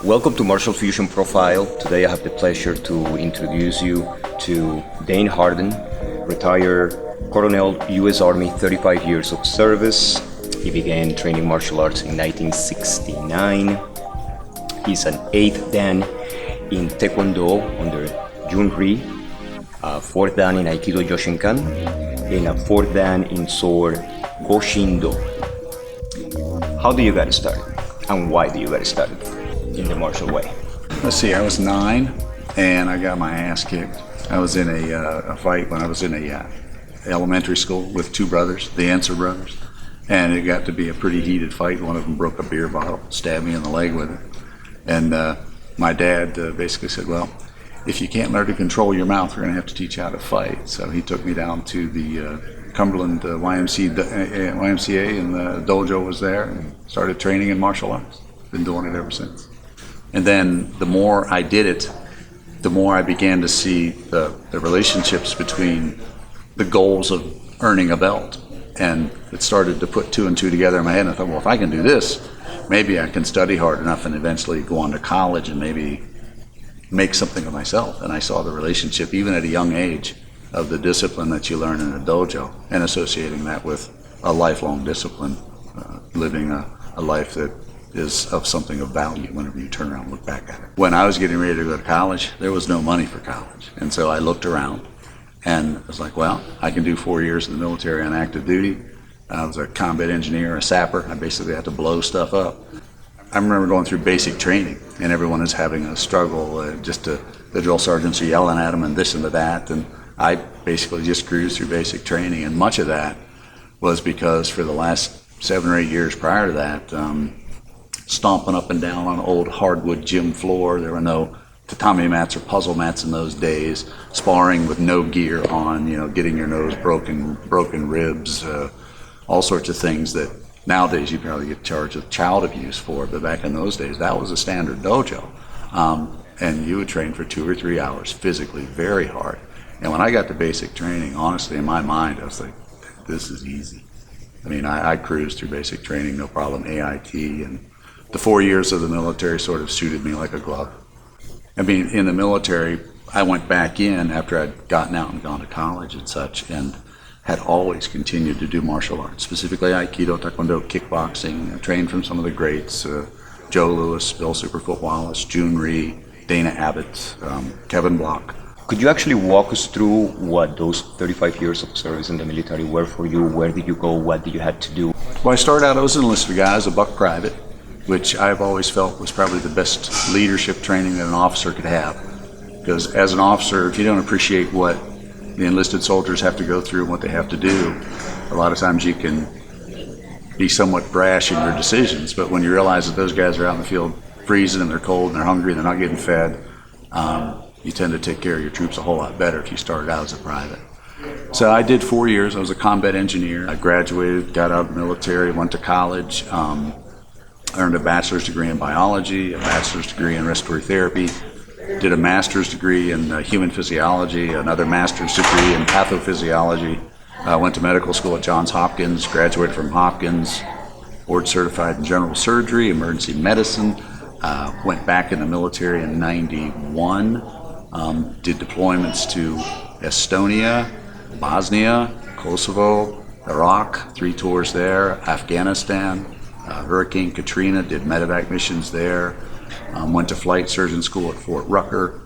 Welcome to Martial Fusion Profile. Today I have the pleasure to introduce you to Dane Harden, retired Colonel, U.S. Army, 35 years of service. He began training martial arts in 1969. He's an 8th Dan in Taekwondo under Junri, 4th Dan in Aikido Joshinkan, and a 4th Dan in Sword Goshindo. How do you get started? And why do you get started in the martial way? Let's see, I was 9 and I got my ass kicked. I was in a fight when I was in a elementary school with two brothers, the Answer brothers, and it got to be a pretty heated fight. One of them broke a beer bottle, stabbed me in the leg with it, and my dad basically said, well, if you can't learn to control your mouth, we're going to have to teach you how to fight. So he took me down to the Cumberland YMCA, and the dojo was there, and started training in martial arts. Been doing it ever since. And then the more I did it, the more I began to see the relationships between the goals of earning a belt. And it started to put 2 and 2 together in my head, and I thought, well, if I can do this, maybe I can study hard enough and eventually go on to college and maybe make something of myself. And I saw the relationship, even at a young age, of the discipline that you learn in a dojo and associating that with a lifelong discipline, living a life that is of something of value whenever you turn around and look back at it. When I was getting ready to go to college, there was no money for college. And so I looked around and I was like, well, I can do 4 years in the military on active duty. I was a combat engineer, a sapper. I basically had to blow stuff up. I remember going through basic training and everyone is having a struggle. The drill sergeants are yelling at them and this and that. And I basically just cruised through basic training, and much of that was because for the last 7 or 8 years prior to that, stomping up and down on an old hardwood gym floor. There were no tatami mats or puzzle mats in those days, sparring with no gear on, getting your nose broken ribs, all sorts of things that nowadays you probably get charged with child abuse for, but back in those days that was a standard dojo. And you would train for 2 or 3 hours physically, very hard. And when I got to basic training, honestly, in my mind, I was like, this is easy. I mean, I cruised through basic training, no problem, AIT, and the 4 years of the military sort of suited me like a glove. I mean, in the military, I went back in after I'd gotten out and gone to college and such, and had always continued to do martial arts, specifically Aikido, Taekwondo, kickboxing. I trained from some of the greats, Joe Louis, Bill Superfoot Wallace, Junri, Dana Abbott, Kevin Block. Could you actually walk us through what those 35 years of service in the military were for you? Where did you go? What did you have to do? Well, I started out, I was an enlisted guy, I was a buck private, which I've always felt was probably the best leadership training that an officer could have. Because as an officer, if you don't appreciate what the enlisted soldiers have to go through and what they have to do, a lot of times you can be somewhat brash in your decisions. But when you realize that those guys are out in the field freezing and they're cold and they're hungry and they're not getting fed, you tend to take care of your troops a whole lot better if you started out as a private. So I did 4 years. I was a combat engineer. I graduated, got out of the military, went to college, earned a bachelor's degree in biology, a bachelor's degree in respiratory therapy, did a master's degree in human physiology, another master's degree in pathophysiology. Went to medical school at Johns Hopkins, graduated from Hopkins, board certified in general surgery, emergency medicine. Went back in the military in '91, did deployments to Estonia, Bosnia, Kosovo, Iraq, 3 tours there, Afghanistan, Hurricane Katrina, did medevac missions there, went to flight surgeon school at Fort Rucker,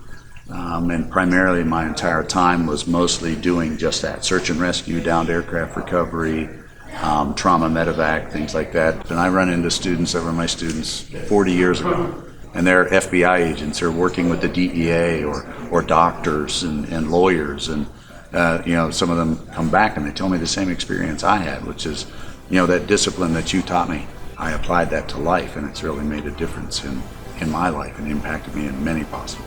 and primarily my entire time was mostly doing just that, search and rescue, downed aircraft recovery, trauma medevac, things like that. And I run into students, that were my students 40 years ago, and they're FBI agents, they're working with the DEA or doctors and lawyers, and some of them come back and they tell me the same experience I had, which is, that discipline that you taught me, I applied that to life, and it's really made a difference in my life and impacted me in many possible